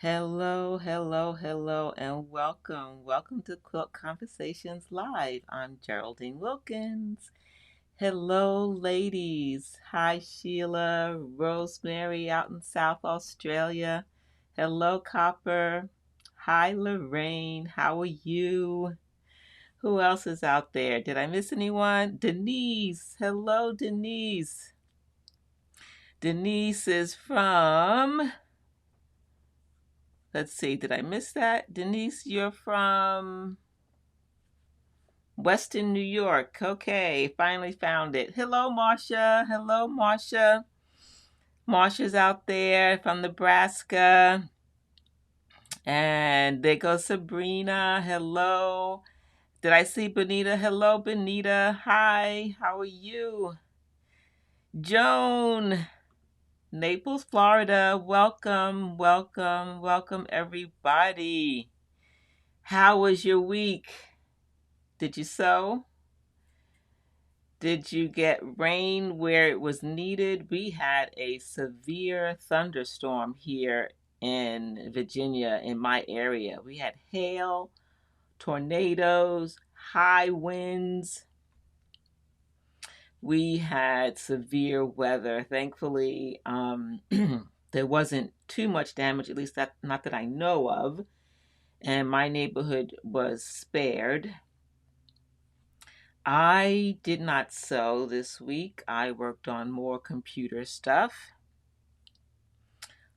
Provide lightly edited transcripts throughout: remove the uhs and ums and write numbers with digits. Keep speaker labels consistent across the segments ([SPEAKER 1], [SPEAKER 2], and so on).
[SPEAKER 1] Hello, hello, hello, and welcome. Welcome to Quilt Conversations Live. I'm Geraldine Wilkins. Hello, ladies. Hi, Sheila, Rosemary out in South Australia. Hello, Copper. Hi, Lorraine. How are you? Who else is out there? Did I miss anyone? Denise. Hello, Denise. Denise is from. Let's see, did I miss that? Denise, you're from Weston, New York. Okay, finally found it. Hello, Marcia. Hello, Marcia. Marcia's out there from Nebraska. And there goes Sabrina. Hello. Did I see Benita? Hello, Benita. Hi, how are you? Joan, Naples, Florida. Welcome, welcome, welcome, everybody. How was your week? Did you sew? Did you get rain where it was needed? We had a severe thunderstorm here in Virginia, in my area. We had hail, tornadoes, high winds. We had severe weather. Thankfully, there wasn't too much damage, at least not that I know of, and my neighborhood was spared. I did not sew this week. I worked on more computer stuff.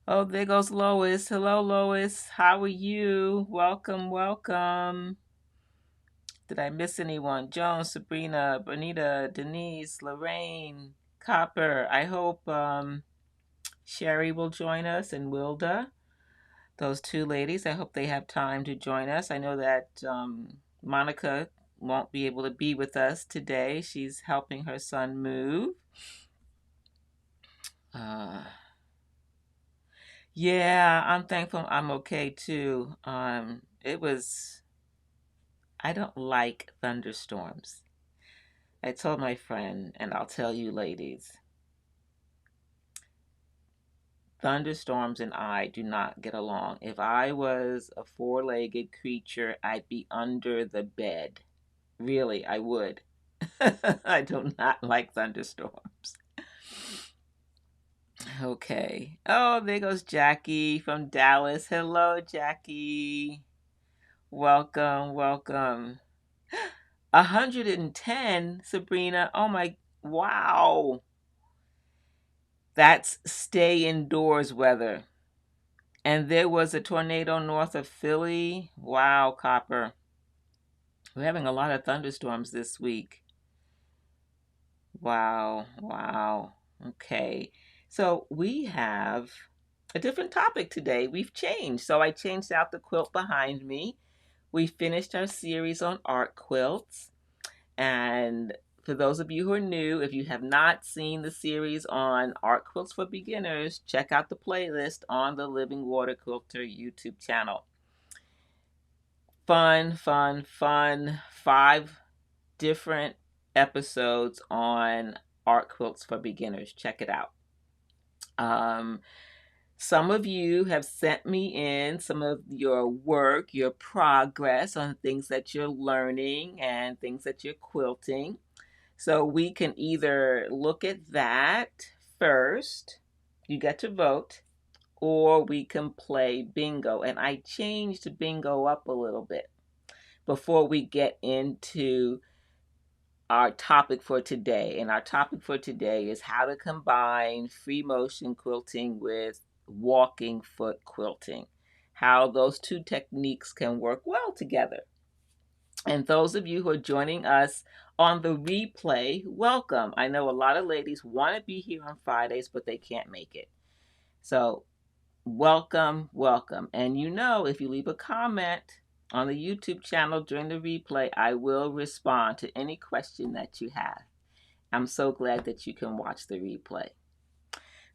[SPEAKER 1] Oh, there goes Lois. Hello, Lois. How are you? Welcome, welcome. Did I miss anyone? Joan, Sabrina, Bonita, Denise, Lorraine, Copper. I hope Sherry will join us, and Wilda. Those two ladies, I hope they have time to join us. I know that Monica won't be able to be with us today. She's helping her son move. Uh, yeah, I'm thankful I'm okay too. I don't like thunderstorms. I told my friend, and I'll tell you ladies, thunderstorms and I do not get along. If I was a four-legged creature, I'd be under the bed. Really, I would. I do not like thunderstorms. Okay. Oh, there goes Jackie from Dallas. Hello, Jackie. Welcome, welcome. 110, Sabrina. Oh my, wow. That's stay indoors weather. And there was a tornado north of Philly. Wow, Copper. We're having a lot of thunderstorms this week. Wow, wow. Okay. So we have a different topic today. We've changed. So I changed out the quilt behind me. We finished our series on art quilts. And for those of you who are new, if you have not seen the series on art quilts for beginners, check out the playlist on the Living Water Quilter YouTube channel. Fun, fun, fun. 5 different episodes on art quilts for beginners. Check it out. Um, some of you have sent me in some of your work, your progress on things that you're learning and things that you're quilting. So we can either look at that first, you get to vote, or we can play bingo. And I changed bingo up a little bit before we get into our topic for today. And our topic for today is how to combine free motion quilting with walking foot quilting, how those two techniques can work well together. And those of you who are joining us on the replay, welcome. I know a lot of ladies want to be here on Fridays, but they can't make it. So welcome, welcome. And you know, if you leave a comment on the YouTube channel during the replay, I will respond to any question that you have. I'm so glad that you can watch the replay.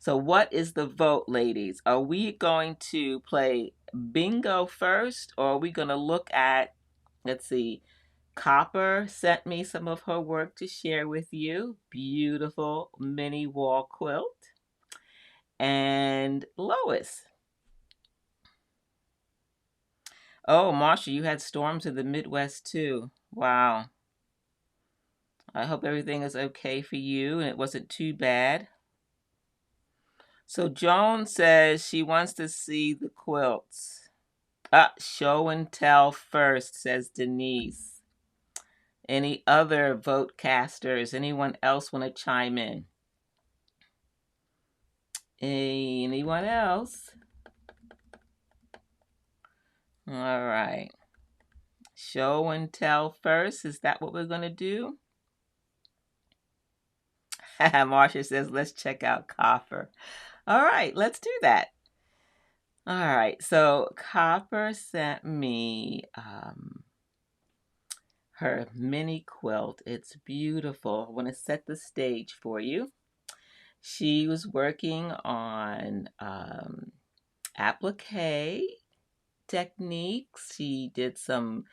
[SPEAKER 1] So what is the vote, ladies? Are we going to play bingo first, or are we going to look at, let's see, Copper sent me some of her work to share with you. Beautiful mini wall quilt. And Lois, Oh, Marsha, you had storms in the Midwest too. Wow. I hope everything is okay for you and it wasn't too bad. So Joan says she wants to see the quilts. Show and tell first, says Denise. Any other vote casters? Anyone else want to chime in? Anyone else? All right. Show and tell first. Is that what we're going to do? Marcia says, let's check out Copper. All right, let's do that. All right, so Copper sent me her mini quilt. It's beautiful. I want to set the stage for you. She was working on applique techniques. She did some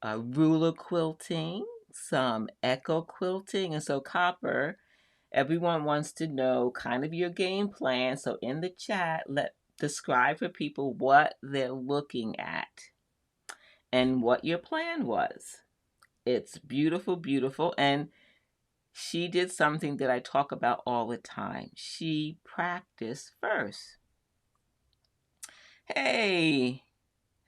[SPEAKER 1] ruler quilting, some echo quilting, and so Copper, everyone wants to know kind of your game plan. So in the chat, describe for people what they're looking at and what your plan was. It's beautiful, beautiful. And she did something that I talk about all the time. She practiced first. Hey,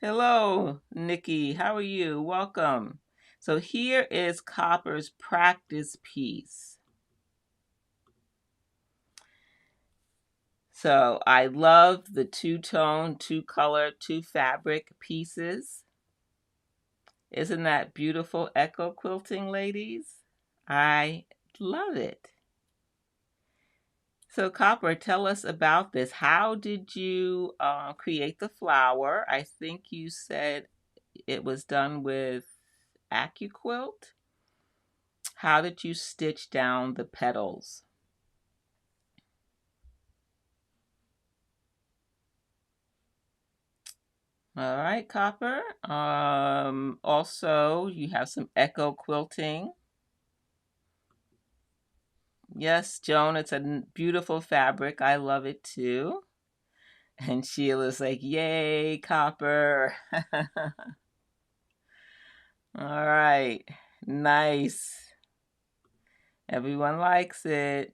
[SPEAKER 1] hello, Nikki. How are you? Welcome. So here is Copper's practice piece. So I love the two-tone, two-color, two-fabric pieces. Isn't that beautiful echo quilting, ladies? I love it. So Copper, tell us about this. How did you create the flower? I think you said it was done with AccuQuilt. How did you stitch down the petals? All right, Copper. Also, you have some echo quilting. Yes, Joan, it's a beautiful fabric. I love it too. And Sheila's like, yay, Copper. All right, nice. Everyone likes it.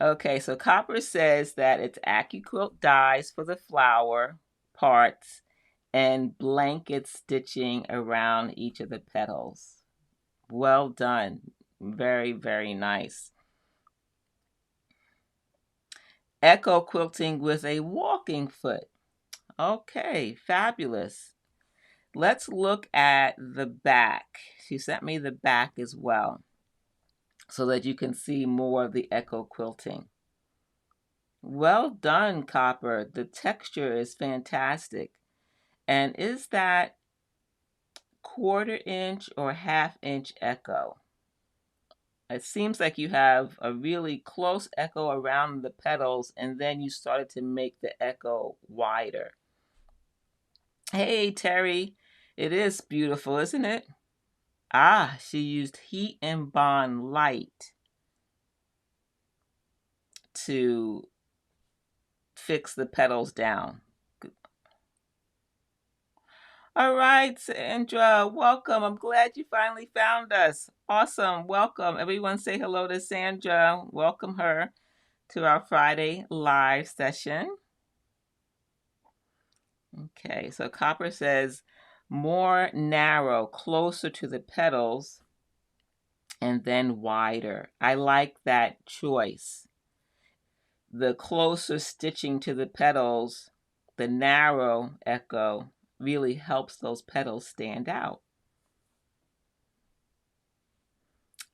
[SPEAKER 1] Okay, so Copper says that it's AccuQuilt dies for the flower parts and blanket stitching around each of the petals. Well done. Very, very nice. Echo quilting with a walking foot. Okay, fabulous. Let's look at the back. She sent me the back as well so that you can see more of the echo quilting. Well done, Copper. The texture is fantastic. And is that 1/4 inch or 1/2 inch echo? It seems like you have a really close echo around the petals and then you started to make the echo wider. Hey, Terry, it is beautiful, isn't it? She used Heat and Bond Light to fix the petals down. All right, Sandra, welcome. I'm glad you finally found us. Awesome, welcome. Everyone say hello to Sandra. Welcome her to our Friday live session. Okay, so Copper says more narrow, closer to the petals, and then wider. I like that choice. The closer stitching to the petals, the narrow echo really helps those petals stand out.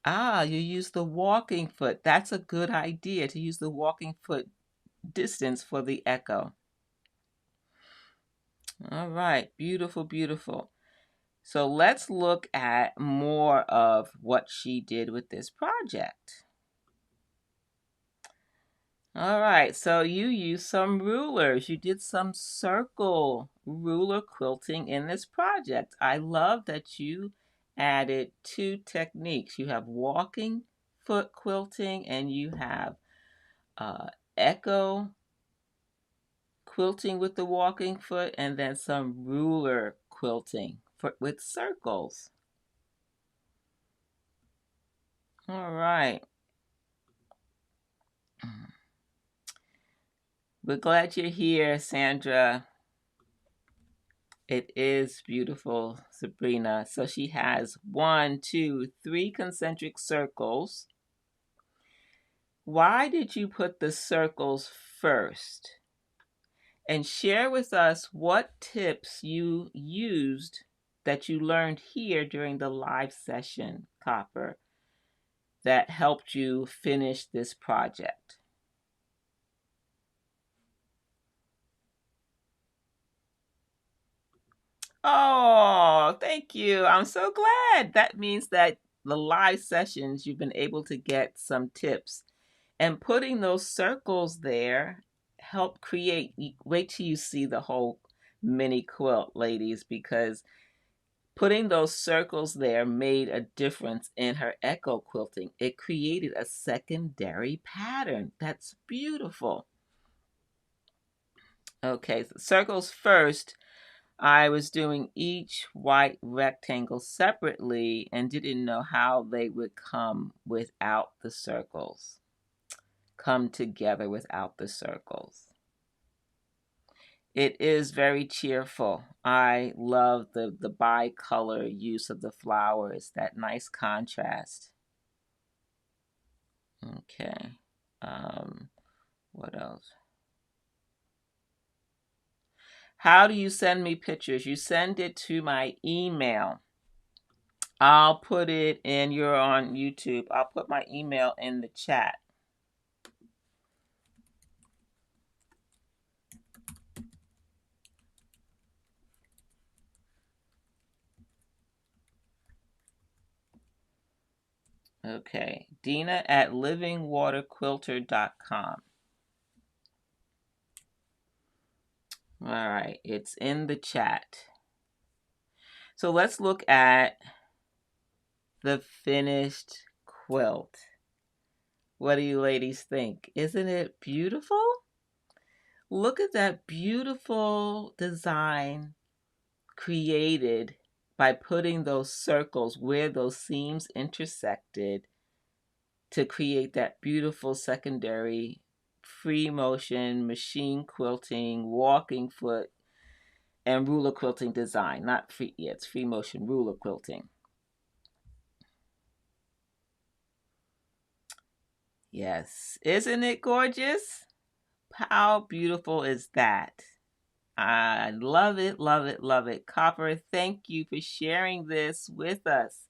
[SPEAKER 1] You use the walking foot. That's a good idea to use the walking foot distance for the echo. All right, beautiful, beautiful. So let's look at more of what she did with this project. All right, so you used some rulers. You did some circle ruler quilting in this project. I love that you added 2 techniques. You have walking foot quilting and you have echo quilting with the walking foot, and then some ruler quilting with circles. All right. We're glad you're here, Sandra. It is beautiful, Sabrina. So she has 1, 2, 3 concentric circles. Why did you put the circles first? And share with us what tips you used that you learned here during the live session, Copper, that helped you finish this project. Oh, thank you. I'm so glad. That means that the live sessions, you've been able to get some tips. And putting those circles there help create, wait till you see the whole mini quilt, ladies, because putting those circles there made a difference in her echo quilting. It created a secondary pattern. That's beautiful. Okay, so circles first. I was doing each white rectangle separately and didn't know how they would come without the circles. Come together without the circles. It is very cheerful. I love the bicolor use of the flowers, that nice contrast. Okay. What else? How do you send me pictures? You send it to my email. I'll put it in, you're on YouTube. I'll put my email in the chat. Okay. Dina at livingwaterquilter.com. All right. It's in the chat. So let's look at the finished quilt. What do you ladies think? Isn't it beautiful? Look at that beautiful design created by putting those circles where those seams intersected to create that beautiful secondary free motion, machine quilting, walking foot, and ruler quilting design. Not free, yeah, it's free motion ruler quilting. Yes, isn't it gorgeous? How beautiful is that? I love it, love it, love it. Copper, thank you for sharing this with us.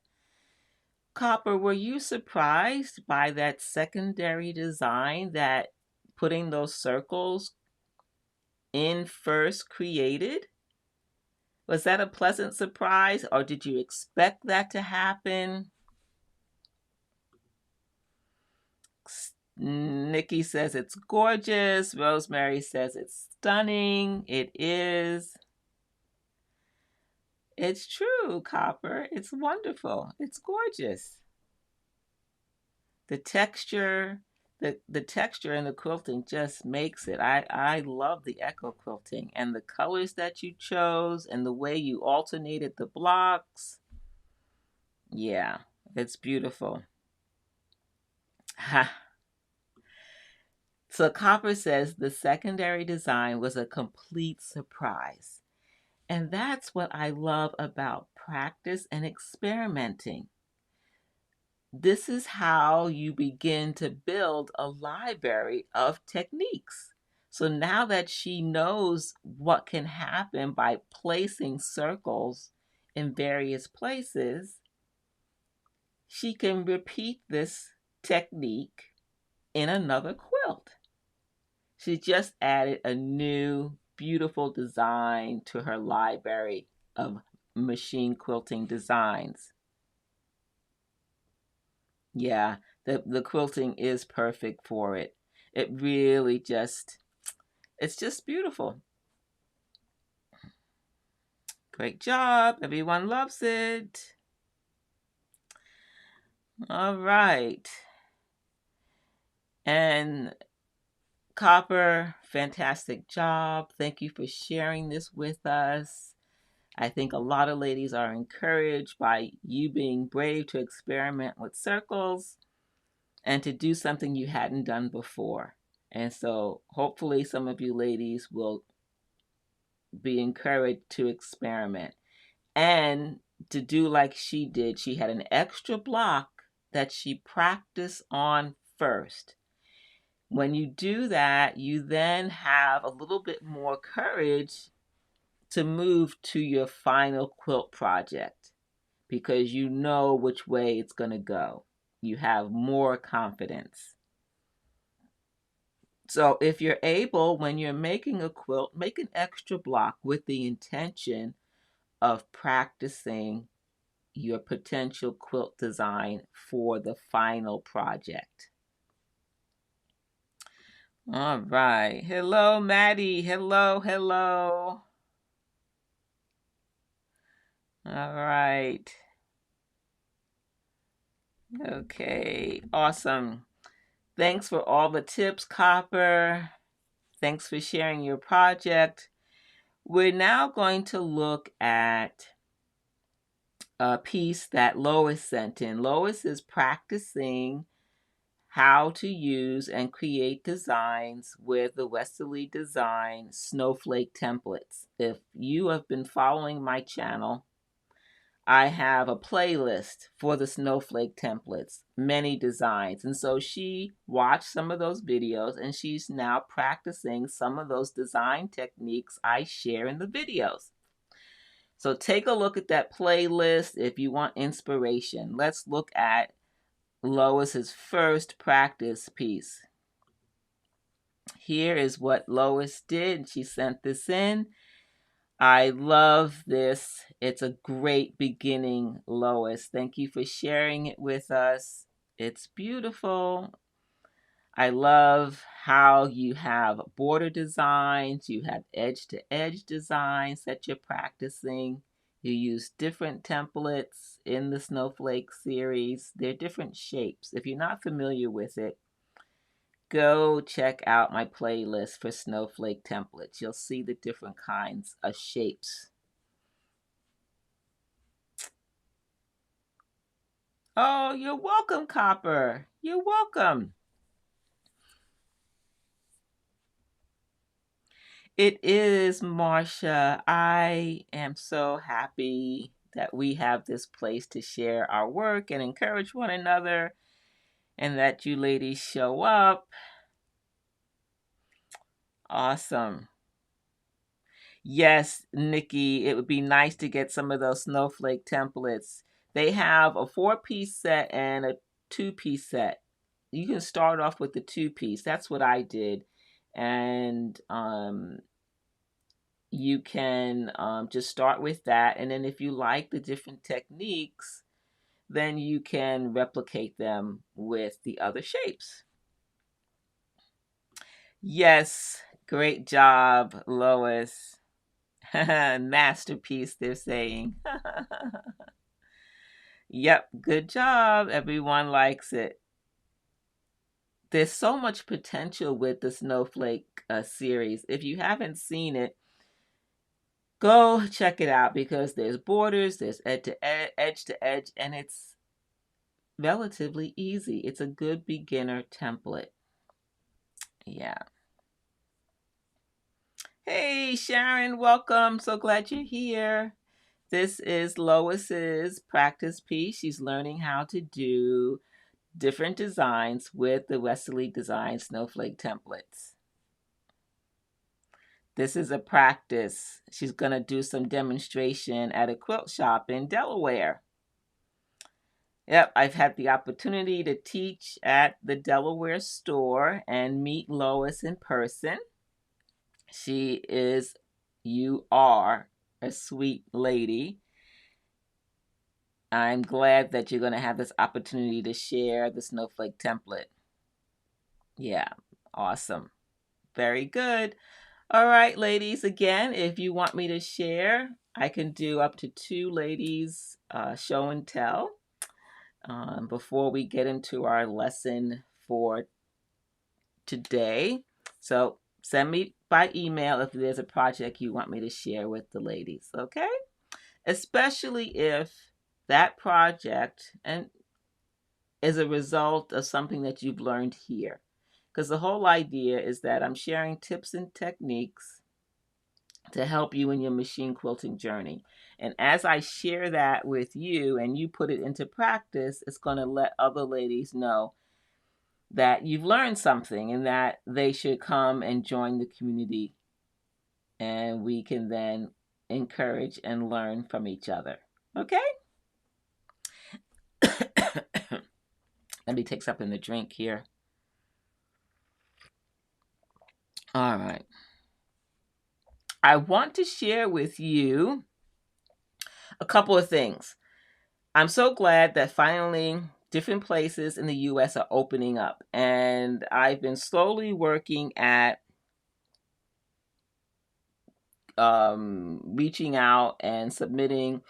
[SPEAKER 1] Copper, were you surprised by that secondary design that putting those circles in first created? Was that a pleasant surprise, or did you expect that to happen? Nikki says it's gorgeous. Rosemary says it's stunning. It is. It's true, Copper. It's wonderful. It's gorgeous. The texture, the texture in the quilting just makes it. I love the echo quilting and the colors that you chose and the way you alternated the blocks. Yeah, it's beautiful. Ha. So Copper says the secondary design was a complete surprise. And that's what I love about practice and experimenting. This is how you begin to build a library of techniques. So now that she knows what can happen by placing circles in various places, she can repeat this technique in another quilt. She just added a new beautiful design to her library of machine quilting designs. Yeah, the quilting is perfect for it. It really just, it's just beautiful. Great job. Everyone loves it. All right. And Copper, fantastic job. Thank you for sharing this with us. I think a lot of ladies are encouraged by you being brave to experiment with circles and to do something you hadn't done before. And so hopefully some of you ladies will be encouraged to experiment and to do like she did. She had an extra block that she practiced on first. When you do that, you then have a little bit more courage to move to your final quilt project because you know which way it's going to go. You have more confidence. So if you're able, when you're making a quilt, make an extra block with the intention of practicing your potential quilt design for the final project. All right. Hello, Maddie. Hello, hello. All right. Okay, awesome. Thanks for all the tips, Copper. Thanks for sharing your project. We're now going to look at a piece that Lois sent in. Lois is practicing how to use and create designs with the Westerly Design snowflake templates. If you have been following my channel, I have a playlist for the snowflake templates, many designs. And so she watched some of those videos and she's now practicing some of those design techniques I share in the videos. So take a look at that playlist if you want inspiration. Let's look at Lois's first practice piece. Here is what Lois did. She sent this in. I love this. It's a great beginning, Lois. Thank you for sharing it with us. It's beautiful. I love how you have border designs, you have edge-to-edge designs that you're practicing. You use different templates in the Snowflake series. They're different shapes. If you're not familiar with it, go check out my playlist for snowflake templates. You'll see the different kinds of shapes. Oh, you're welcome, Copper. You're welcome. It is, Marcia. I am so happy that we have this place to share our work and encourage one another, and that you ladies show up. Awesome. Yes, Nikki, it would be nice to get some of those snowflake templates. They have a 4-piece set and a 2-piece set. You can start off with the 2-piece. That's what I did. And you can just start with that. And then if you like the different techniques, then you can replicate them with the other shapes. Yes, great job, Lois. Masterpiece, they're saying. Yep, good job. Everyone likes it. There's so much potential with the Snowflake series. If you haven't seen it, go check it out because there's borders, there's edge to edge, and it's relatively easy. It's a good beginner template. Yeah. Hey, Sharon, welcome. So glad you're here. This is Lois's practice piece. She's learning how to do different designs with the Westerly Design snowflake templates. This is a practice. She's going to do some demonstration at a quilt shop in Delaware. Yep, I've had the opportunity to teach at the Delaware store and meet Lois in person. You are a sweet lady. I'm glad that you're going to have this opportunity to share the snowflake template. Yeah, awesome. Very good. All right, ladies, again, if you want me to share, I can do up to 2 ladies show and tell before we get into our lesson for today. So send me by email if there's a project you want me to share with the ladies, okay? Especially if that project and is a result of something that you've learned here. Because the whole idea is that I'm sharing tips and techniques to help you in your machine quilting journey. And as I share that with you and you put it into practice, it's going to let other ladies know that you've learned something and that they should come and join the community, and we can then encourage and learn from each other. Okay? Let me take something to drink here. All right. I want to share with you a couple of things. I'm so glad that finally different places in the US are opening up, and I've been slowly working at reaching out and submitting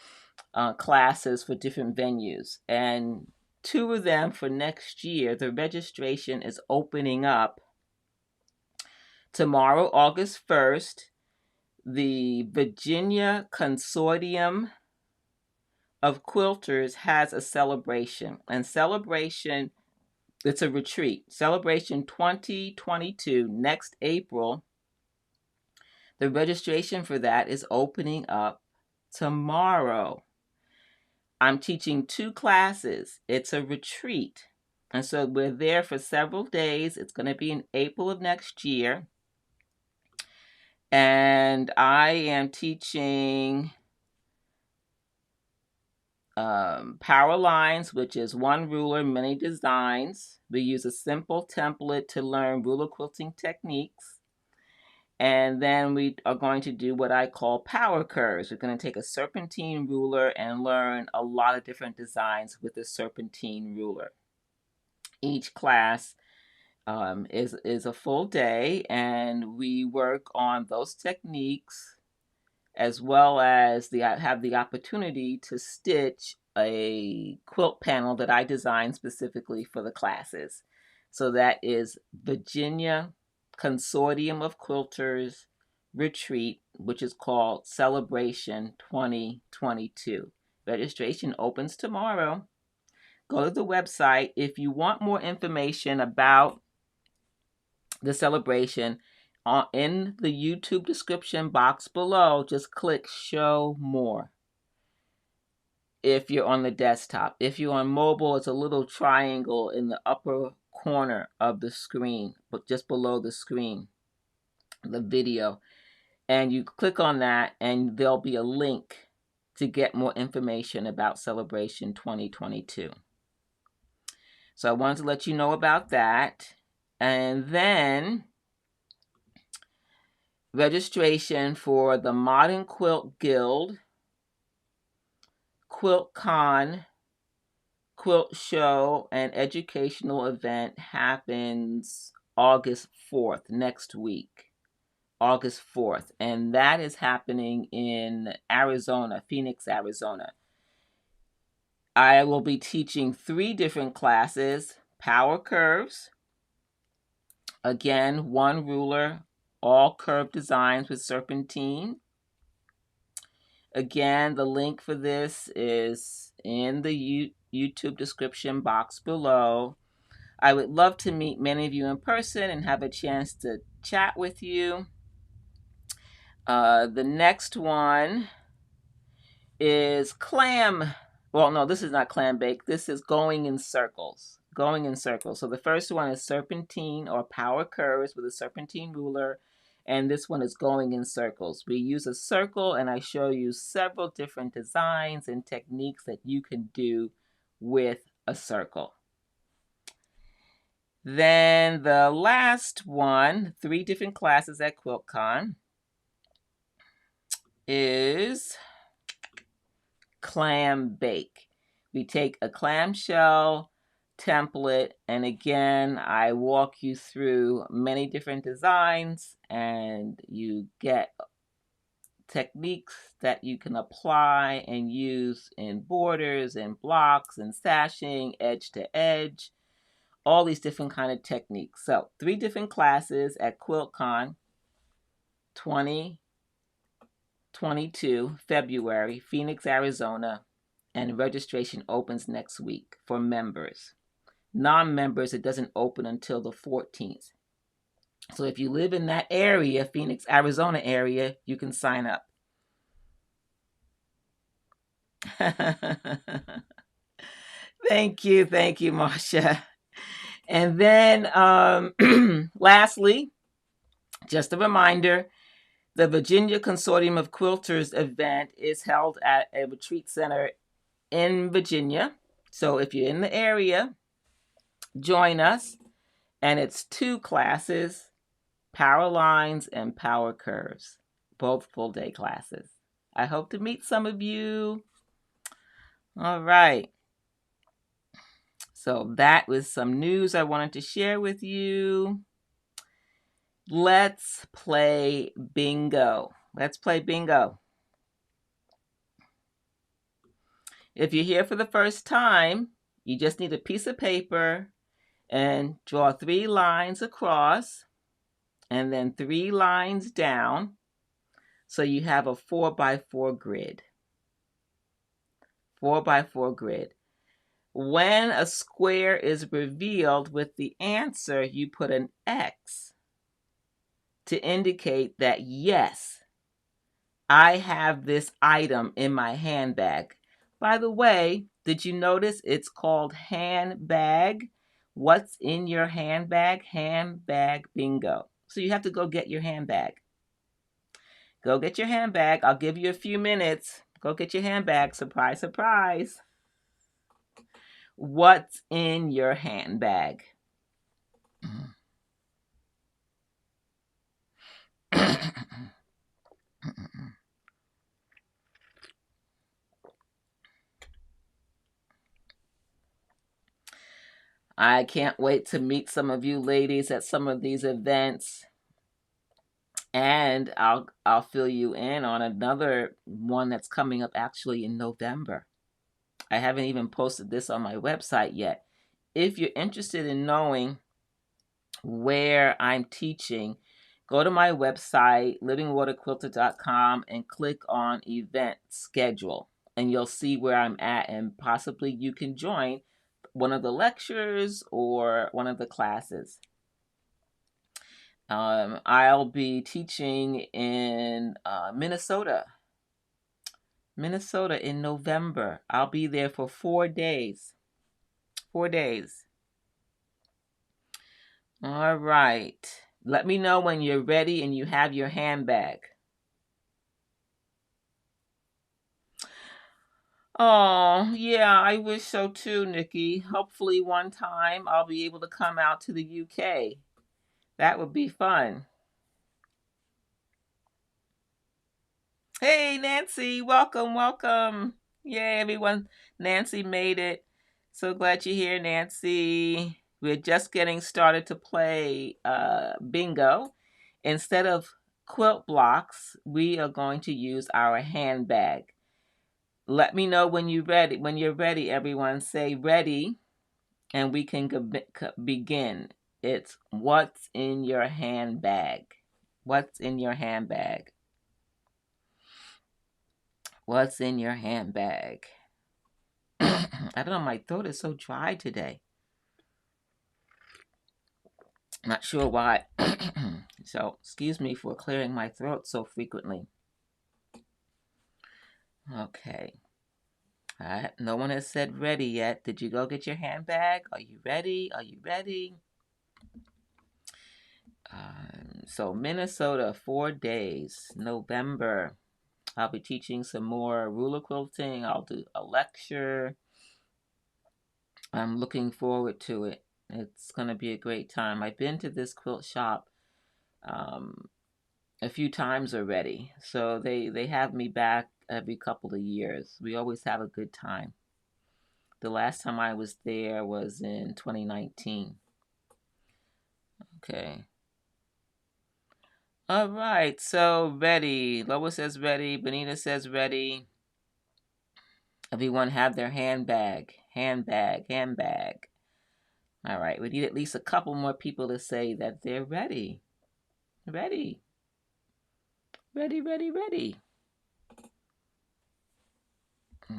[SPEAKER 1] classes for different venues. And two of them for next year, the registration is opening up tomorrow, August 1st. The Virginia Consortium of Quilters has a celebration. And celebration, it's a retreat. Celebration 2022, next April. The registration for that is opening up tomorrow. I'm teaching 2 classes. It's a retreat. And so we're there for several days. It's going to be in April of next year. And I am teaching power lines, which is one ruler, many designs. We use a simple template to learn ruler quilting techniques. And then we are going to do what I call power curves. We're going to take a serpentine ruler and learn a lot of different designs with the serpentine ruler. Each class is a full day, and we work on those techniques, as well as have the opportunity to stitch a quilt panel that I designed specifically for the classes. So that is Virginia Consortium of Quilters Retreat, which is called Celebration 2022. Registration opens tomorrow. Go to the website. If you want more information about the celebration, in the YouTube description box below, just click show more if you're on the desktop. If you're on mobile, it's a little triangle in the upper corner of the screen, but just below the screen, the video. And you click on that and there'll be a link to get more information about Celebration 2022. So I wanted to let you know about that. And then registration for the Modern Quilt Guild Quilt Con quilt show and educational event happens August 4th, next week. August 4th. And that is happening in Arizona, Phoenix, Arizona. I will be teaching 3 different classes. Power curves. Again, one ruler, all curved designs with serpentine. Again, the link for this is in the YouTube description box below. I would love to meet many of you in person and have a chance to chat with you. The next one is this is not clam bake. This is going in circles. Going in circles. So the first one is serpentine or power curves with a serpentine ruler. And this one is going in circles. We use a circle, and I show you several different designs and techniques that you can do with a circle. Then the last one, 3 different classes at QuiltCon, is clam bake. We take a clamshell template, and again, I walk you through many different designs, and you get techniques that you can apply and use in borders and blocks and sashing, edge to edge, all these different kind of techniques. So 3 different classes at QuiltCon 2022, February, Phoenix, Arizona, and registration opens next week for members. Non-members, it doesn't open until the 14th. So if you live in that area, Phoenix, Arizona area, you can sign up. Thank you, Marsha. And then lastly, just a reminder, the Virginia Consortium of Quilters event is held at a retreat center in Virginia. So if you're in the area, join us. And it's 2 classes, power lines and power curves, both full day classes. I hope to meet some of you. All right. So that was some news I wanted to share with you. Let's play bingo. Let's play bingo. If you're here for the first time, you just need a piece of paper and draw 3 lines across and then 3 lines down. So you have a 4x4 grid. 4x4 grid. When a square is revealed with the answer, you put an X to indicate that, yes, I have this item in my handbag. By the way, did you notice it's called handbag? What's in your handbag? Handbag bingo. So you have to go get your handbag. Go get your handbag. I'll give you a few minutes. Go get your handbag. Surprise, surprise. What's in your handbag? I can't wait to meet some of you ladies at some of these events. And I'll fill you in on another one that's coming up actually in November. I haven't even posted this on my website yet. If you're interested in knowing where I'm teaching, go to my website, livingwaterquilter.com, and click on event schedule. And you'll see where I'm at, and possibly you can join one of the lectures or one of the classes. I'll be teaching in Minnesota in November. I'll be there for 4 days. 4 days. All right. Let me know when you're ready and you have your handbag. Oh, yeah, I wish so too, Nikki. Hopefully one time I'll be able to come out to the UK. That would be fun. Hey, Nancy, welcome, welcome. Yay, everyone. Nancy made it. So glad you're here, Nancy. We're just getting started to play bingo. Instead of quilt blocks, we are going to use our handbag. Let me know when you're ready. When you're ready, everyone, say ready, and we can begin. It's what's in your handbag. What's in your handbag? What's in your handbag? I don't know, my throat is so dry today. Not sure why. So, excuse me for clearing my throat so frequently. Okay. No one has said ready yet. Did you go get your handbag? Are you ready? Are you ready? So, Minnesota, 4 days, November. I'll be teaching some more ruler quilting. I'll do a lecture. I'm looking forward to it. It's going to be a great time. I've been to this quilt shop a few times already. So they have me back every couple of years. We always have a good time. The last time I was there was in 2019. Okay. All right, so ready. Lois says ready. Benita says ready. Everyone have their handbag. Handbag. All right, we need at least a couple more people to say that they're ready. Ready. Ready, ready, ready.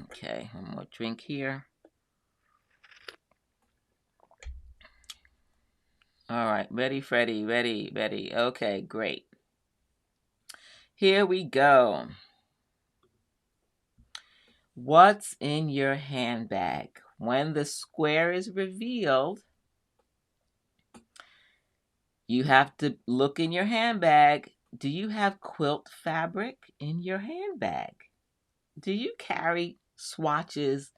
[SPEAKER 1] Okay, one more drink here. All right, ready, Freddie, ready, ready. Okay, great. Here we go. What's in your handbag? When the square is revealed, you have to look in your handbag. Do you have quilt fabric in your handbag? Do you carry swatches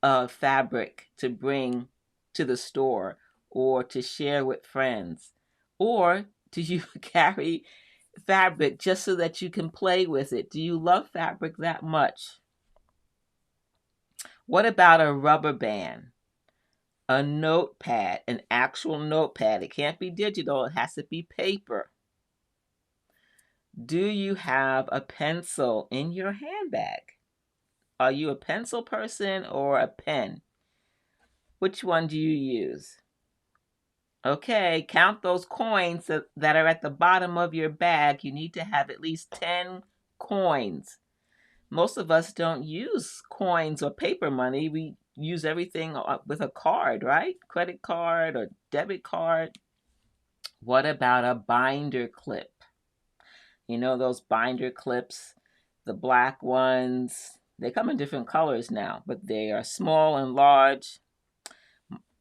[SPEAKER 1] of fabric to bring to the store or to share with friends? Or do you carry fabric just so that you can play with it? Do you love fabric that much? What about a rubber band? A notepad, an actual notepad. It can't be digital, it has to be paper. Do you have a pencil in your handbag? Are you a pencil person or a pen? Which one do you use? Okay, count those coins that are at the bottom of your bag. You need to have at least 10 coins. Most of us don't use coins or paper money. We use everything with a card, right? Credit card or debit card. What about a binder clip? You know those binder clips, the black ones? They come in different colors now, but they are small and large.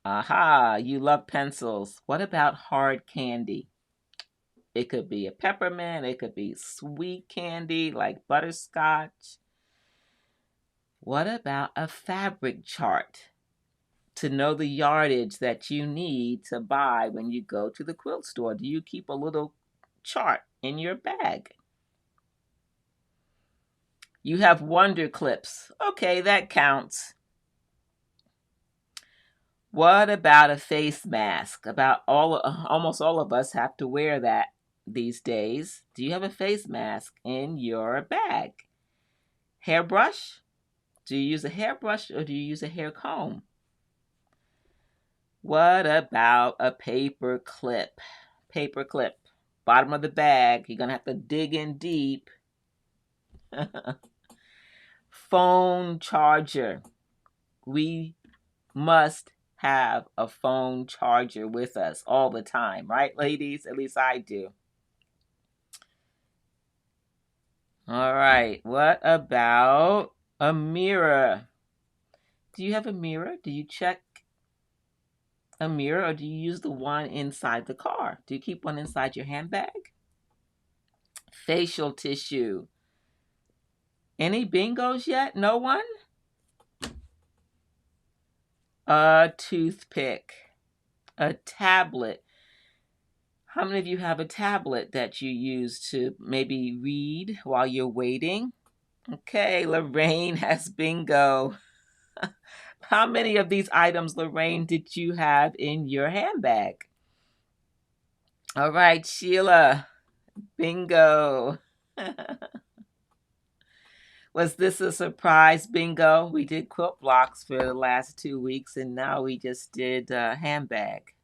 [SPEAKER 1] Aha, you love pencils. What about hard candy? It could be a peppermint, it could be sweet candy like butterscotch. What about a fabric chart to know the yardage that you need to buy when you go to the quilt store? Do you keep a little chart in your bag? You have wonder clips. Okay, that counts. What about a face mask? Almost all of us have to wear that these days. Do you have a face mask in your bag? Hairbrush? Do you use a hairbrush or do you use a hair comb? What about a paper clip? Paper clip. Bottom of the bag. You're going to have to dig in deep. Phone charger. We must have a phone charger with us all the time, right, ladies? At least I do. All right. What about a mirror? Do you have a mirror? Do you check a mirror or do you use the one inside the car? Do you keep one inside your handbag? Facial tissue. Any bingos yet? No one? A toothpick. A tablet. How many of you have a tablet that you use to maybe read while you're waiting? Okay, Lorraine has bingo. How many of these items, Lorraine, did you have in your handbag? All right, Sheila, bingo. Was this a surprise bingo? We did quilt blocks for the last 2 weeks, and now we just did handbag.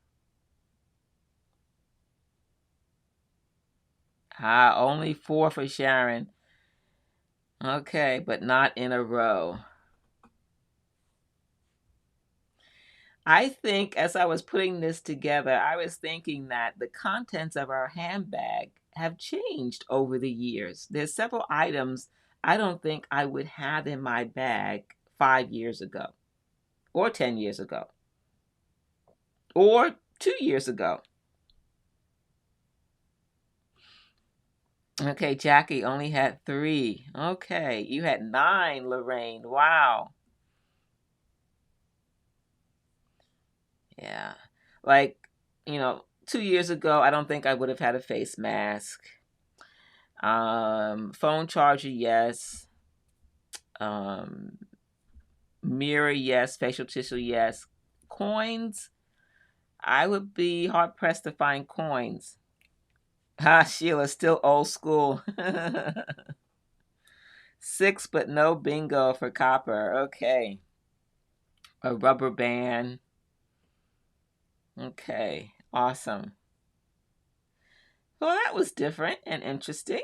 [SPEAKER 1] Only 4 for Sharon. Okay, but not in a row. I think as I was putting this together, I was thinking that the contents of our handbag have changed over the years. There's several items I don't think I would have in my bag 5 years ago, or 10 years ago, or 2 years ago. Okay, Jackie only had 3. Okay, you had 9, Lorraine. Wow. Yeah. Like, 2 years ago, I don't think I would have had a face mask. Phone charger, yes. Mirror, yes. Facial tissue, yes. Coins, I would be hard pressed to find coins. Sheila, still old school. 6, but no bingo for copper. Okay. A rubber band. Okay, awesome. Well, that was different and interesting.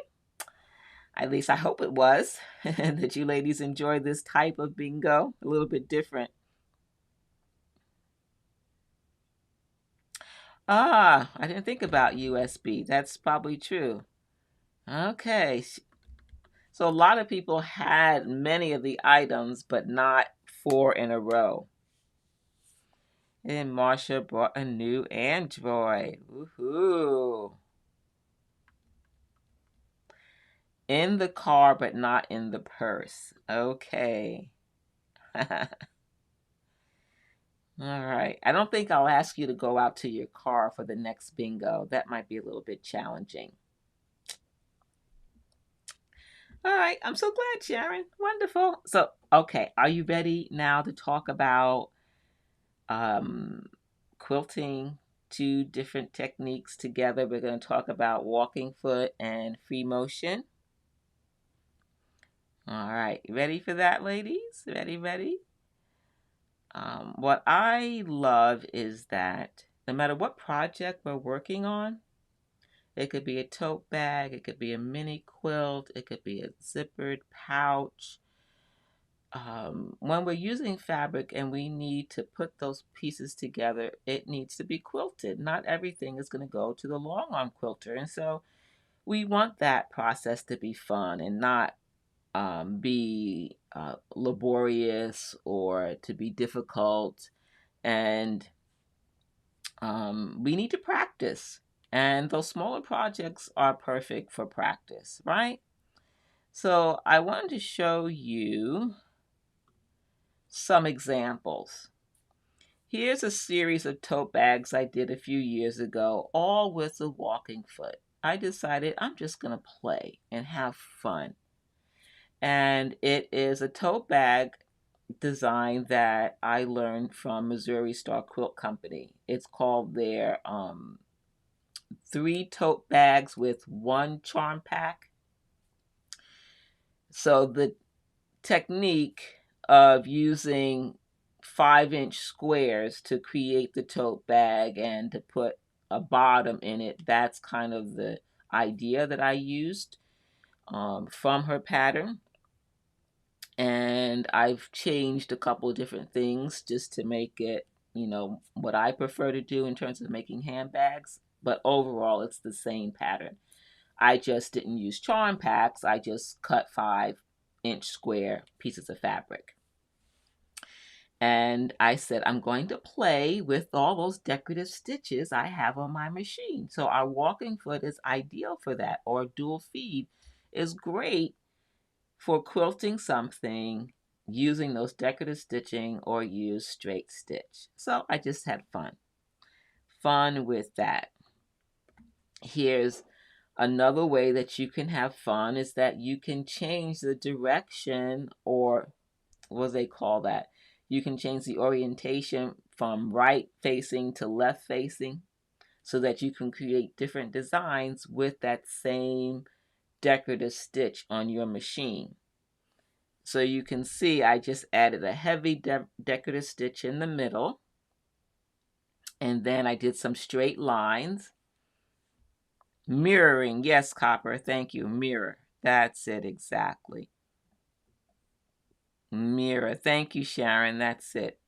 [SPEAKER 1] At least I hope it was. That you ladies enjoy this type of bingo. A little bit different. Ah, I didn't think about USB. That's probably true. Okay. So a lot of people had many of the items, but not four in a row. And Marsha brought a new Android. Woohoo. In the car, but not in the purse. Okay. All right. I don't think I'll ask you to go out to your car for the next bingo. That might be a little bit challenging. All right. I'm so glad, Sharon. Wonderful. So, okay. Are you ready now to talk about um, quilting two different techniques together? We're going to talk about walking foot and free motion. All right. Ready for that, ladies? Ready? What I love is that no matter what project we're working on, it could be a tote bag, it could be a mini quilt, it could be a zippered pouch. When we're using fabric and we need to put those pieces together, it needs to be quilted. Not everything is going to go to the long arm quilter. And so we want that process to be fun and not be laborious or to be difficult. And we need to practice. And those smaller projects are perfect for practice, right? So I wanted to show you some examples. Here's a series of tote bags I did a few years ago, all with a walking foot. I decided I'm just going to play and have fun. And it is a tote bag design that I learned from Missouri Star Quilt Company. It's called their 3 tote bags with 1 charm pack. So the technique of using 5-inch squares to create the tote bag and to put a bottom in it, that's kind of the idea that I used from her pattern. And I've changed a couple of different things just to make it, what I prefer to do in terms of making handbags. But overall, it's the same pattern. I just didn't use charm packs. I just cut 5-inch square pieces of fabric. And I said, I'm going to play with all those decorative stitches I have on my machine. So our walking foot is ideal for that, or dual feed is great for quilting something using those decorative stitching or use straight stitch. So I just had fun with that. Here's another way that you can have fun is that you can change the direction, or what do they call that? You can change the orientation from right facing to left facing so that you can create different designs with that same decorative stitch on your machine. So you can see I just added a heavy decorative stitch in the middle, and then I did some straight lines. Mirroring, yes, Copper, thank you. Mirror, that's it exactly. Mirror, thank you, Sharon, that's it.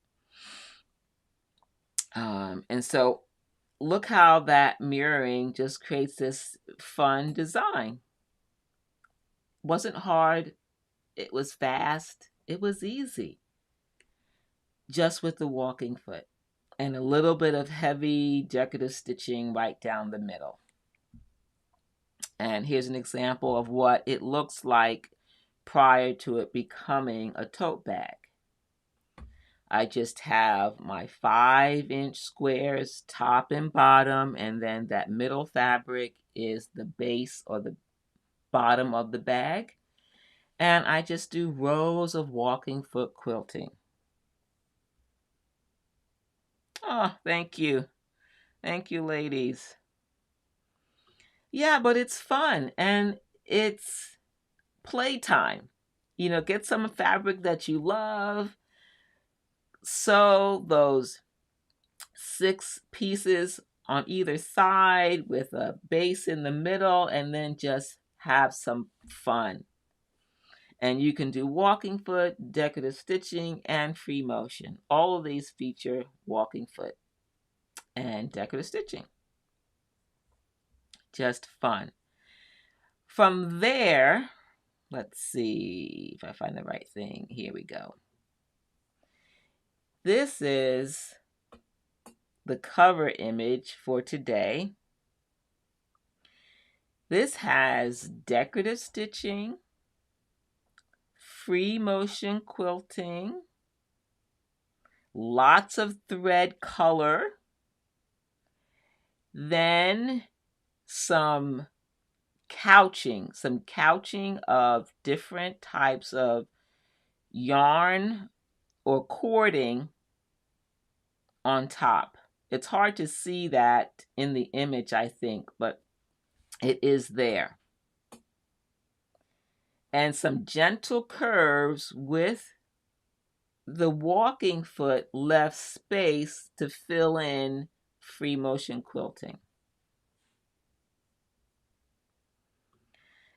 [SPEAKER 1] And so look how that mirroring just creates this fun design. Wasn't hard, it was fast, it was easy. Just with the walking foot and a little bit of heavy decorative stitching right down the middle. And here's an example of what it looks like prior to it becoming a tote bag. I just have my 5-inch squares, top and bottom, and then that middle fabric is the base or the bottom of the bag. And I just do rows of walking foot quilting. Oh, thank you. Thank you, ladies. Yeah, but it's fun and it's playtime. Get some fabric that you love, sew those 6 pieces on either side with a base in the middle, and then just have some fun. And you can do walking foot, decorative stitching, and free motion. All of these feature walking foot and decorative stitching. Just fun. From there, let's see if I find the right thing. Here we go. This is the cover image for today. This has decorative stitching, free motion quilting, lots of thread color, then some couching of different types of yarn or cording on top. It's hard to see that in the image, I think, but it is there. And some gentle curves with the walking foot left space to fill in free motion quilting.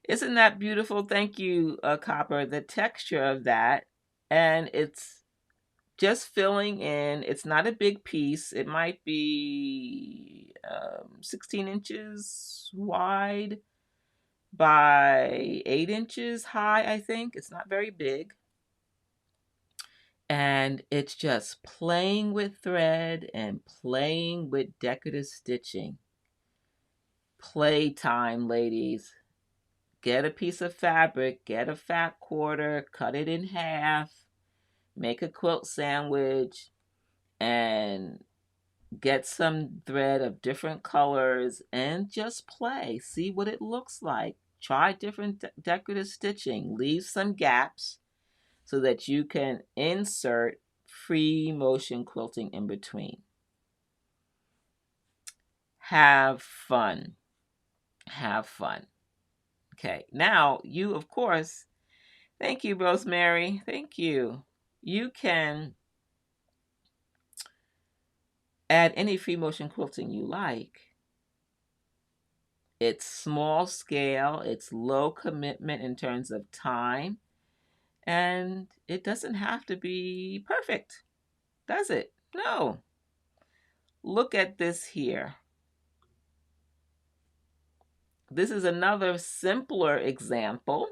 [SPEAKER 1] Isn't that beautiful? Thank you, Copper. The texture of that, and it's just filling in. It's not a big piece. It might be 16 inches wide by 8 inches high, I think. It's not very big. And it's just playing with thread and playing with decorative stitching. Playtime, ladies. Get a piece of fabric, get a fat quarter, cut it in half, make a quilt sandwich, and get some thread of different colors and just play. See what it looks like. Try different decorative stitching. Leave some gaps so that you can insert free motion quilting in between. Have fun. Have fun. Okay, now you, of course, thank you, Rosemary. Thank you. You can add any free motion quilting you like. It's small scale, it's low commitment in terms of time, and it doesn't have to be perfect, does it? No. Look at this here. This is another simpler example.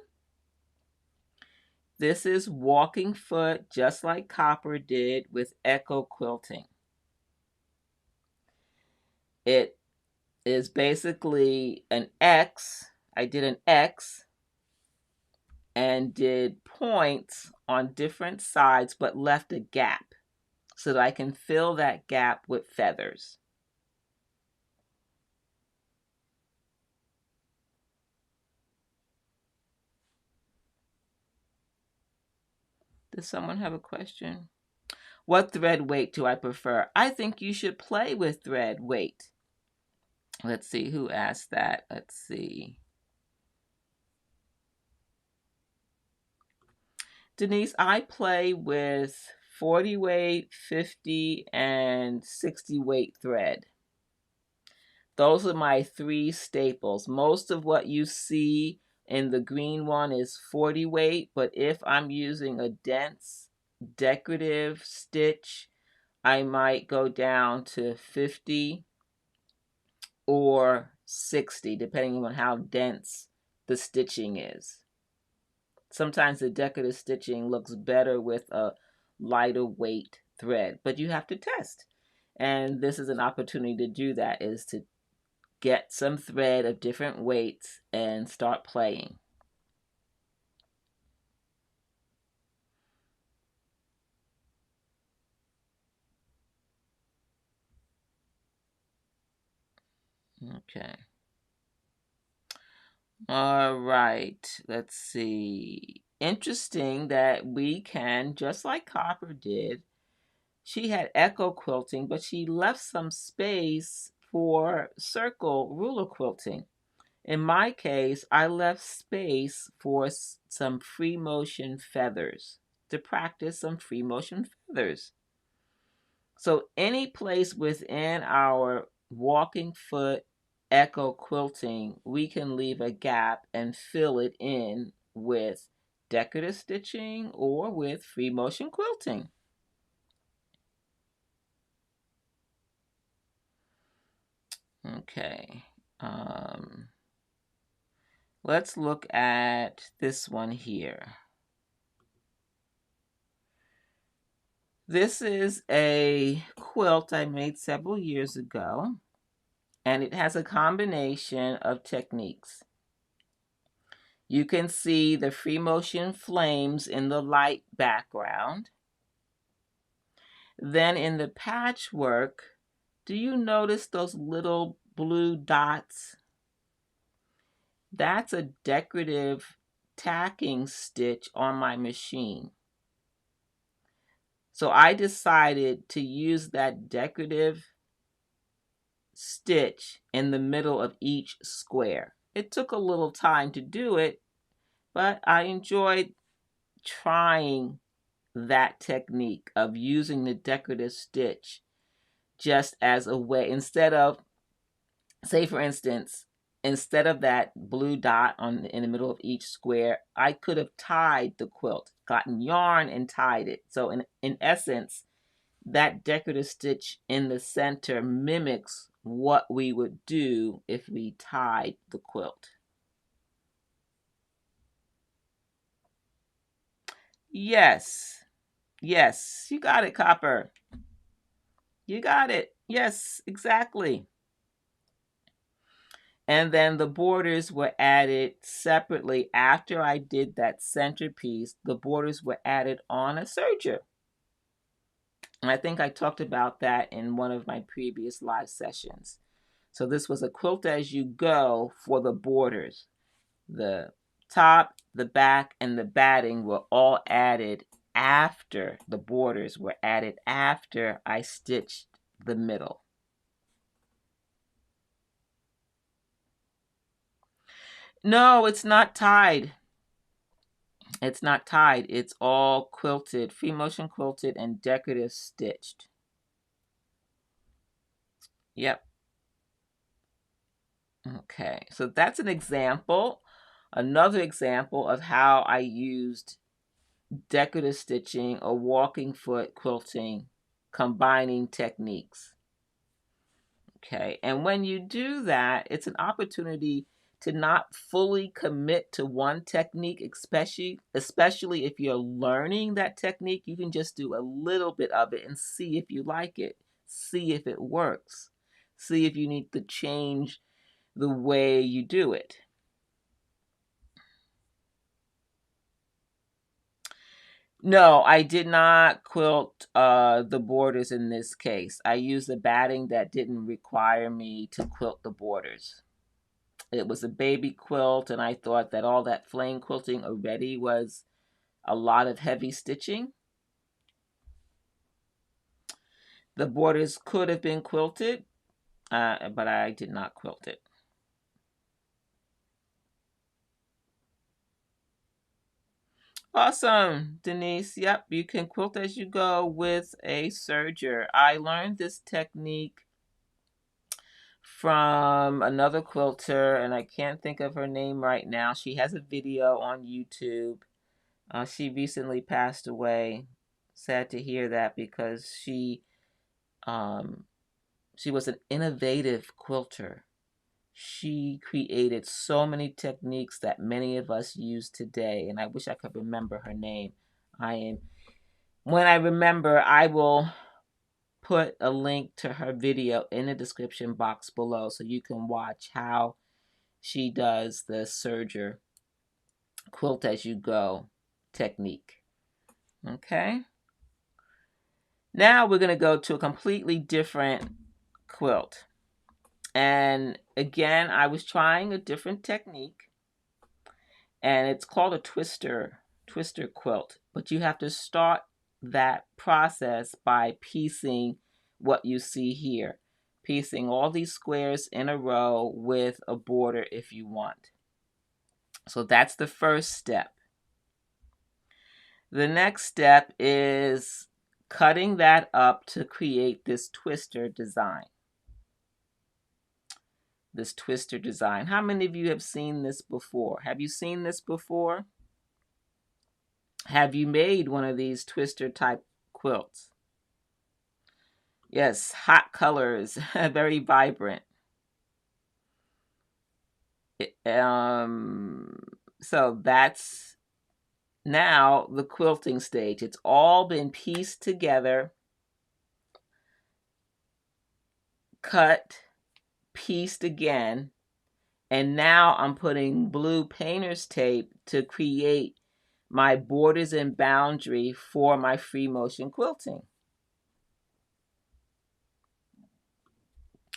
[SPEAKER 1] This is walking foot, just like Copper did with echo quilting. It is basically an X. I did an X and did points on different sides, but left a gap so that I can fill that gap with feathers. Does someone have a question? What thread weight do I prefer? I think you should play with thread weight. Let's see who asked that. Let's see. Denise, I play with 40 weight, 50, and 60 weight thread. Those are my 3 staples. Most of what you see in the green one is 40 weight, but if I'm using a dense decorative stitch, I might go down to 50 or 60, depending on how dense the stitching is. Sometimes the decorative stitching looks better with a lighter weight thread, but you have to test. And this is an opportunity to do that, is to get some thread of different weights and start playing. Okay. All right, let's see. Interesting that we can, just like Copper did, she had echo quilting, but she left some space for circle ruler quilting. In my case, I left space for some free motion feathers, to practice some free motion feathers. So any place within our walking foot echo quilting, we can leave a gap and fill it in with decorative stitching or with free motion quilting. Okay. Let's look at this one here. This is a quilt I made several years ago, and it has a combination of techniques. You can see the free motion flames in the light background. Then in the patchwork, do you notice those little blue dots? That's a decorative tacking stitch on my machine. So I decided to use that decorative stitch in the middle of each square. It took a little time to do it, but I enjoyed trying that technique of using the decorative stitch just as a way, instead of, say for instance, instead of that blue dot in the middle of each square, I could have tied the quilt, gotten yarn and tied it. So in essence, that decorative stitch in the center mimics what we would do if we tied the quilt. Yes, yes, you got it, Copper. You got it. Yes, exactly. And then the borders were added separately after I did that centerpiece. The borders were added on a serger. And I think I talked about that in one of my previous live sessions. So this was a quilt as you go for the borders. The top, the back, and the batting were all added after the borders were added after I stitched the middle. No, it's not tied. It's not tied. It's all quilted, free motion quilted and decorative stitched. Yep. Okay, so that's an example. Another example of how I used decorative stitching or walking foot quilting, combining techniques. Okay, and when you do that, it's an opportunity to not fully commit to one technique, especially if you're learning that technique. You can just do a little bit of it and see if you like it, see if it works, see if you need to change the way you do it. No, I did not quilt the borders in this case. I used a batting that didn't require me to quilt the borders. It was a baby quilt, and I thought that all that flame quilting already was a lot of heavy stitching. The borders could have been quilted, but I did not quilt it. Awesome, Denise. Yep, you can quilt as you go with a serger. I learned this technique from another quilter, and I can't think of her name right now. She has a video on YouTube. She recently passed away. Sad to hear that, because she was an innovative quilter. She created so many techniques that many of us use today, and I wish I could remember her name. When I remember, I will put a link to her video in the description box below so you can watch how she does the serger quilt as you go technique. Okay. Now we're going to go to a completely different quilt. And again, I was trying a different technique, and it's called a twister quilt. But you have to start that process by piecing what you see here. Piecing all these squares in a row with a border if you want. So that's the first step. The next step is cutting that up to create this twister design. This twister design. How many of you have seen this before? Have you seen this before? Have you made one of these twister type quilts? Yes, hot colors, very vibrant. So that's now the quilting stage. It's all been pieced together, cut, pieced again, and now I'm putting blue painter's tape to create my borders and boundary for my free motion quilting.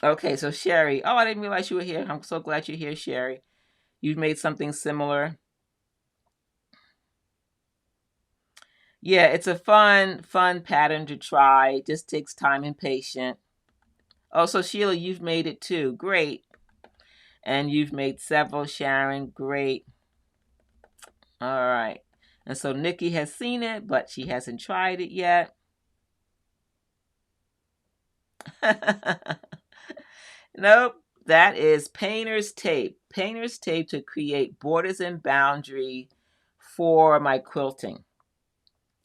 [SPEAKER 1] Okay, so Sherry, oh, I didn't realize you were here. I'm so glad you're here, Sherry. You've made something similar. Yeah, it's a fun pattern to try. It just takes time and patience. Oh, so Sheila, you've made it too. Great. And you've made several, Sharon. Great. All right. And so Nikki has seen it, but she hasn't tried it yet. Nope. That is painter's tape. Painter's tape to create borders and boundary for my quilting.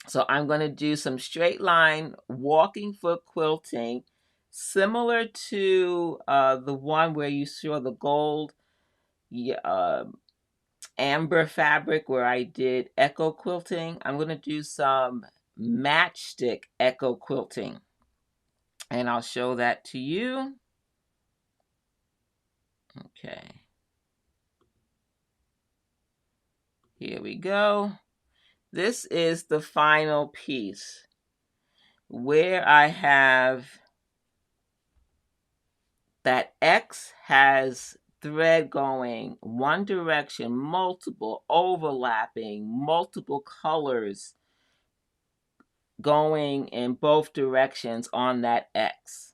[SPEAKER 1] So I'm going to do some straight line walking foot quilting, similar to the one where you saw the gold amber fabric where I did echo quilting. I'm going to do some matchstick echo quilting, and I'll show that to you. Okay. Here we go. This is the final piece where I have that X has thread going one direction, multiple overlapping, multiple colors going in both directions on that X.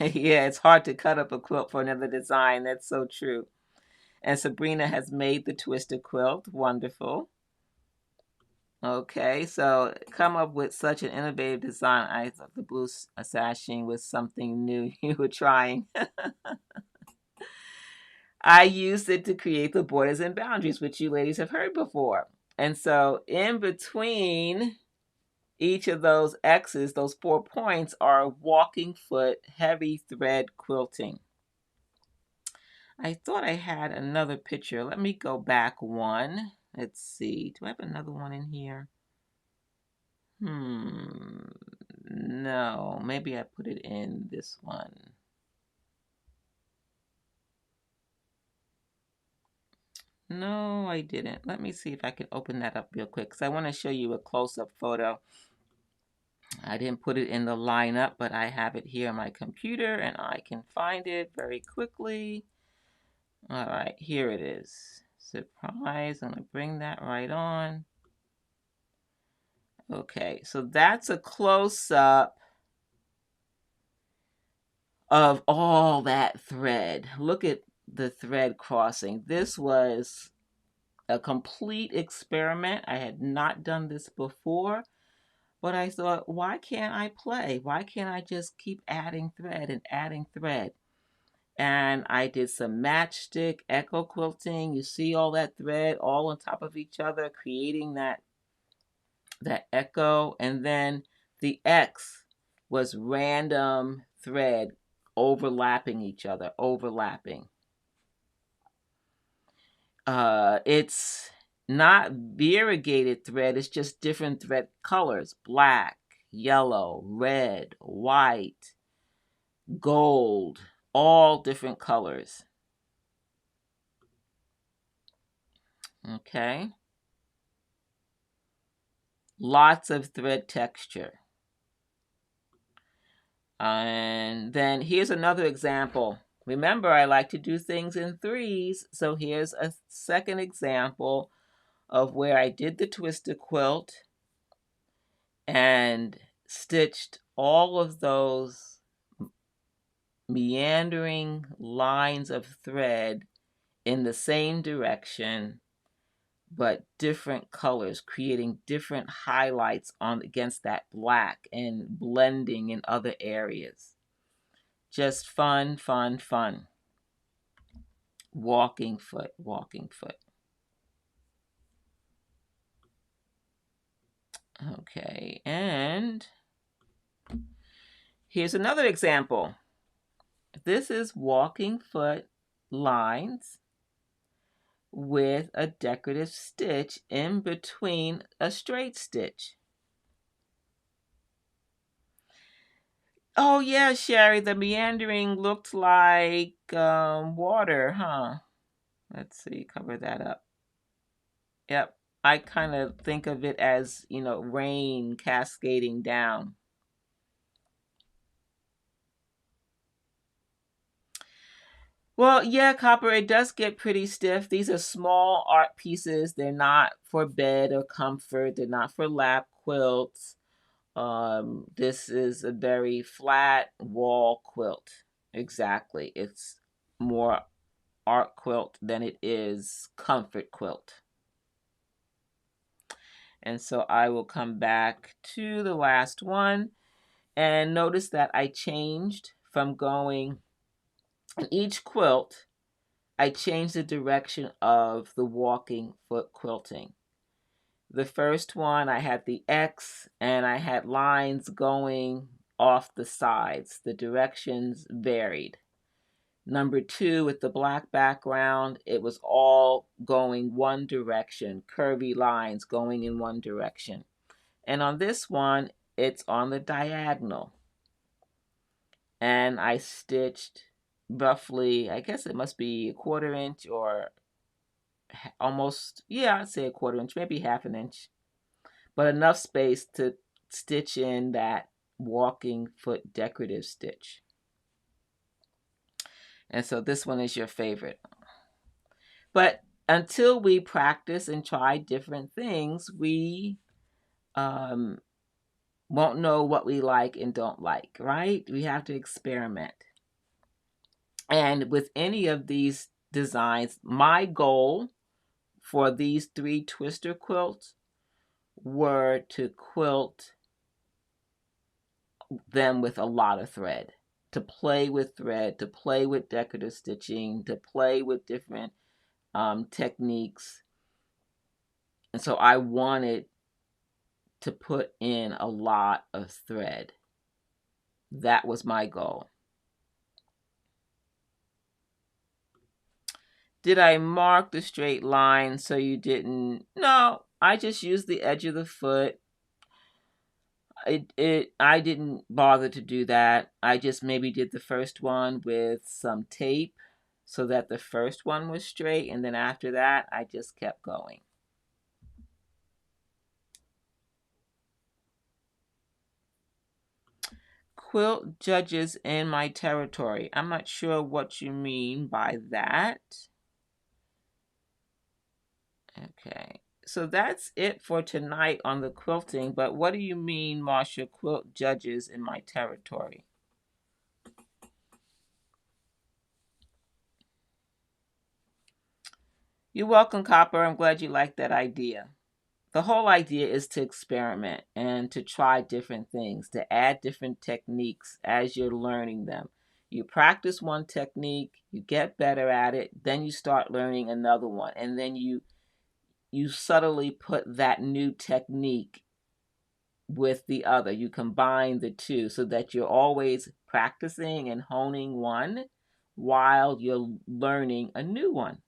[SPEAKER 1] Yeah, it's hard to cut up a quilt for another design. That's so true. And Sabrina has made the twisted quilt. Wonderful. Okay, so come up with such an innovative design. I thought the blue sashing was something new you were trying. I used it to create the borders and boundaries, which you ladies have heard before. And so in between each of those X's, those 4 points, are walking foot heavy thread quilting. I thought I had another picture. Let me go back one. Let's see. Do I have another one in here? No. Maybe I put it in this one. No, I didn't. Let me see if I can open that up real quick because I want to show you a close-up photo. I didn't put it in the lineup, but I have it here on my computer and I can find it very quickly. All right, here it is. Surprise, I'm going to bring that right on. Okay, so that's a close-up of all that thread. Look at the thread crossing. This was a complete experiment. I had not done this before, but I thought, why can't I play? Why can't I just keep adding thread and adding thread? And I did some matchstick echo quilting. You see all that thread all on top of each other, creating that echo. And then the X was random thread overlapping each other, overlapping. It's not variegated thread, it's just different thread colors: black, yellow, red, white, gold, all different colors. Okay. Lots of thread texture. And then here's another example. Remember, I like to do things in threes, so here's a second example of where I did the twisted quilt and stitched all of those meandering lines of thread in the same direction, but different colors, creating different highlights on against that black and blending in other areas. Just fun, fun, fun. Walking foot, walking foot. Okay, and here's another example. This is walking foot lines with a decorative stitch in between a straight stitch. Oh yeah, Sherry, the meandering looked like water, huh? Let's see, cover that up. Yep, I kind of think of it as, rain cascading down. Well, yeah, Copper, it does get pretty stiff. These are small art pieces. They're not for bed or comfort. They're not for lap quilts. This is a very flat wall quilt. Exactly. It's more art quilt than it is comfort quilt. And so I will come back to the last one and notice that I changed from going in each quilt. I changed the direction of the walking foot quilting. The first one, I had the X and I had lines going off the sides. The directions varied. Number 2, with the black background, it was all going one direction, curvy lines going in one direction. And on this one, it's on the diagonal. And I stitched roughly, I guess it must be a 1/4 inch or almost, yeah, I'd say a 1/4 inch, maybe 1/2 inch. But enough space to stitch in that walking foot decorative stitch. And so this one is your favorite. But until we practice and try different things, we won't know what we like and don't like, right? We have to experiment. And with any of these designs, my goal for these 3 twister quilts were to quilt them with a lot of thread, to play with thread, to play with decorative stitching, to play with different techniques. And so I wanted to put in a lot of thread. That was my goal. Did I mark the straight line so you didn't? No, I just used the edge of the foot. I didn't bother to do that. I just maybe did the first one with some tape so that the first one was straight, and then after that I just kept going. Quilt judges in my territory. I'm not sure what you mean by that. Okay, so that's it for tonight on the quilting, but what do you mean, Marsha, quilt judges in my territory? You're welcome, Copper. I'm glad you like that idea. The whole idea is to experiment and to try different things, to add different techniques as you're learning them. You practice one technique, you get better at it, then you start learning another one, and then you subtly put that new technique with the other. You combine the two so that you're always practicing and honing one while you're learning a new one.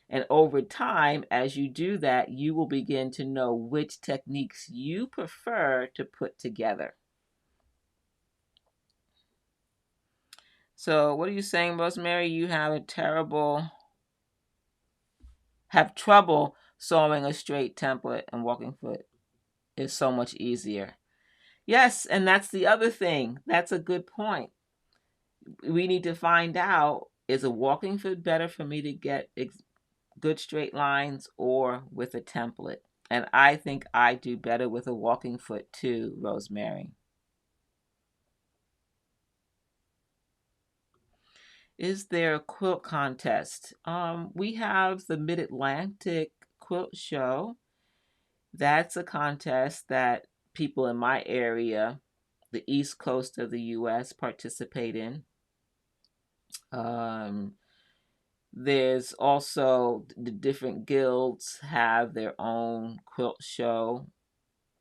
[SPEAKER 1] And over time, as you do that, you will begin to know which techniques you prefer to put together. So what are you saying, Rosemary? You have trouble sewing a straight template, and walking foot is so much easier. Yes, and that's the other thing. That's a good point. We need to find out, is a walking foot better for me to get good straight lines or with a template? And I think I do better with a walking foot too, Rosemary. Is there a quilt contest? We have the Mid-Atlantic Quilt Show. That's a contest that people in my area, the East Coast of the U.S., participate in. Um, there's also the different guilds have their own quilt show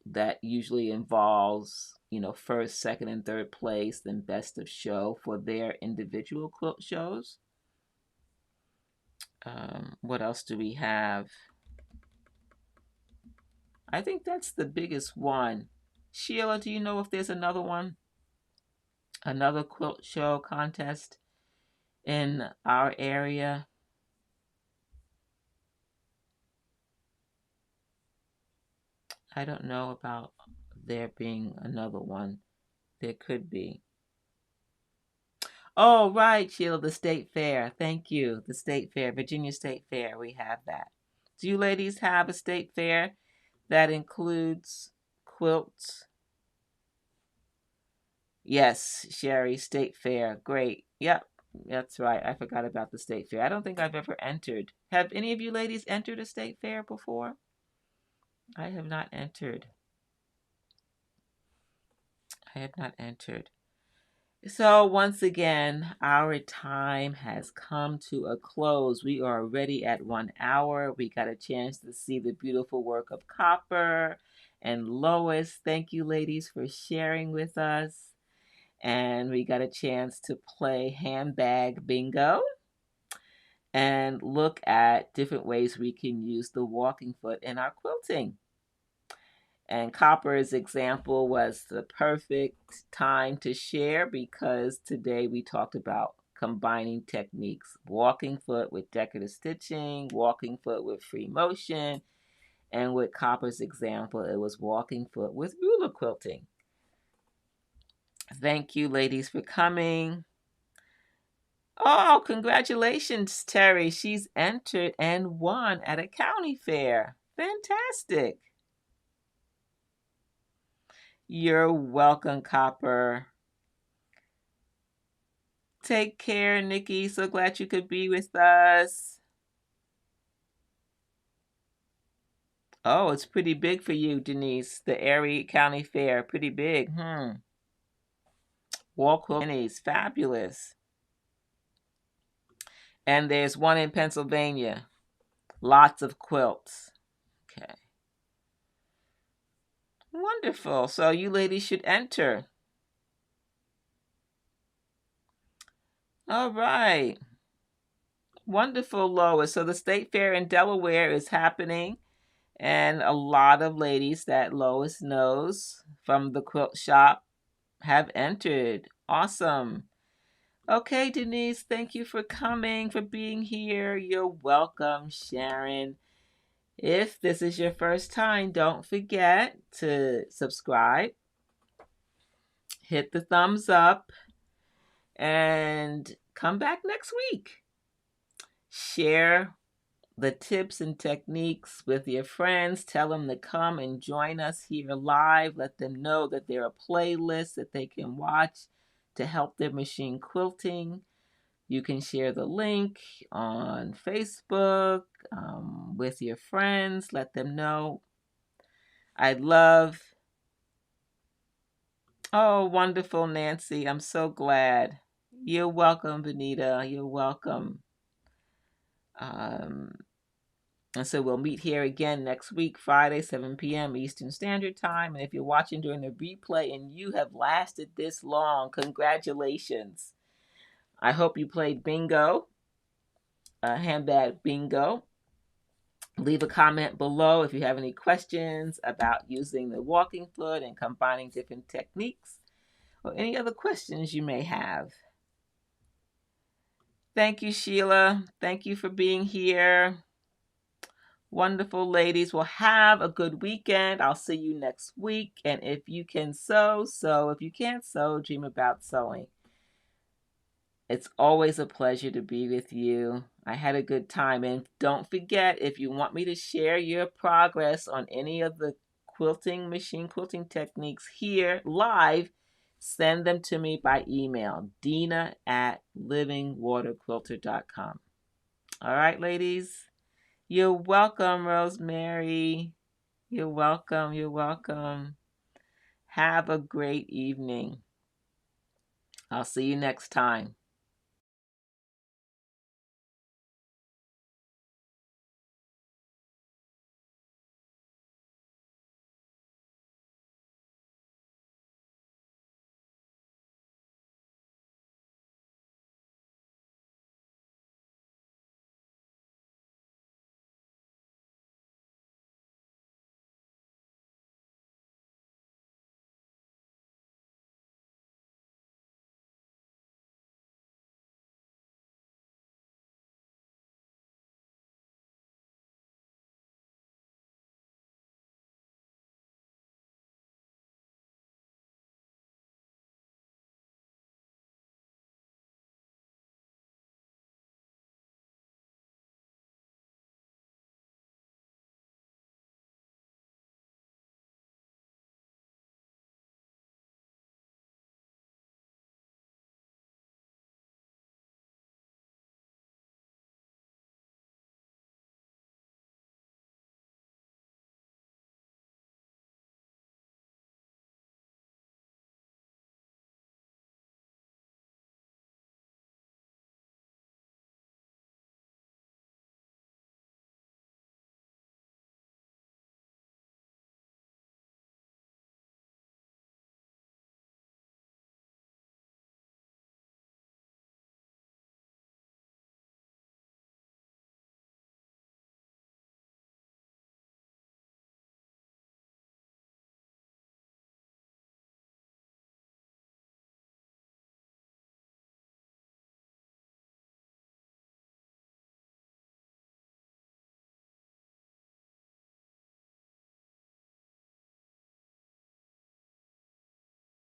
[SPEAKER 1] that usually involves, first, second, and third place, then best of show for their individual quilt shows. What else do we have? I think that's the biggest one. Sheila, do you know if there's another one? Another quilt show contest in our area? I don't know about there being another one. There could be. Oh, right, Sheila, the state fair. Thank you. The state fair, Virginia State Fair. We have that. Do you ladies have a state fair that includes quilts? Yes, Sherry, state fair. Great. Yep, that's right. I forgot about the state fair. I don't think I've ever entered. Have any of you ladies entered a state fair before? I have not entered. I have not entered. So once again, our time has come to a close. We are already at 1 hour. We got a chance to see the beautiful work of Copper and Lois. Thank you, ladies, for sharing with us. And we got a chance to play handbag bingo and look at different ways we can use the walking foot in our quilting. And Copper's example was the perfect time to share because today we talked about combining techniques, walking foot with decorative stitching, walking foot with free motion, and with Copper's example, it was walking foot with ruler quilting. Thank you, ladies, for coming. Oh, congratulations, Terry. She's entered and won at a county fair. Fantastic. You're welcome, Copper. Take care, Nikki. So glad you could be with us. Oh, it's pretty big for you, Denise. The Erie County Fair. Pretty big. Wall quilt minis. Fabulous. And there's one in Pennsylvania. Lots of quilts. Okay. Wonderful. So you ladies should enter. All right. Wonderful, Lois. So the state fair in Delaware is happening, and a lot of ladies that Lois knows from the quilt shop have entered. Awesome. Okay, Denise, thank you for coming, for being here. You're welcome, Sharon. If this is your first time, don't forget to subscribe, hit the thumbs up, and come back next week. Share the tips and techniques with your friends. Tell them to come and join us here live. Let them know that there are playlists that they can watch to help their machine quilting. You can share the link on Facebook with your friends. Let them know. I'd love. Oh, wonderful, Nancy. I'm so glad. You're welcome, Benita. You're welcome. And so we'll meet here again next week, Friday, 7 p.m. Eastern Standard Time. And if you're watching during the replay and you have lasted this long, congratulations. I hope you played bingo, handbag bingo. Leave a comment below if you have any questions about using the walking foot and combining different techniques, or any other questions you may have. Thank you, Sheila. Thank you for being here. Wonderful, ladies. Well, have a good weekend. I'll see you next week. And if you can sew, sew. If you can't sew, dream about sewing. It's always a pleasure to be with you. I had a good time. And don't forget, if you want me to share your progress on any of the quilting, machine quilting techniques here live, send them to me by email, dina@livingwaterquilter.com. All right, ladies. You're welcome, Rosemary. You're welcome. You're welcome. Have a great evening. I'll see you next time.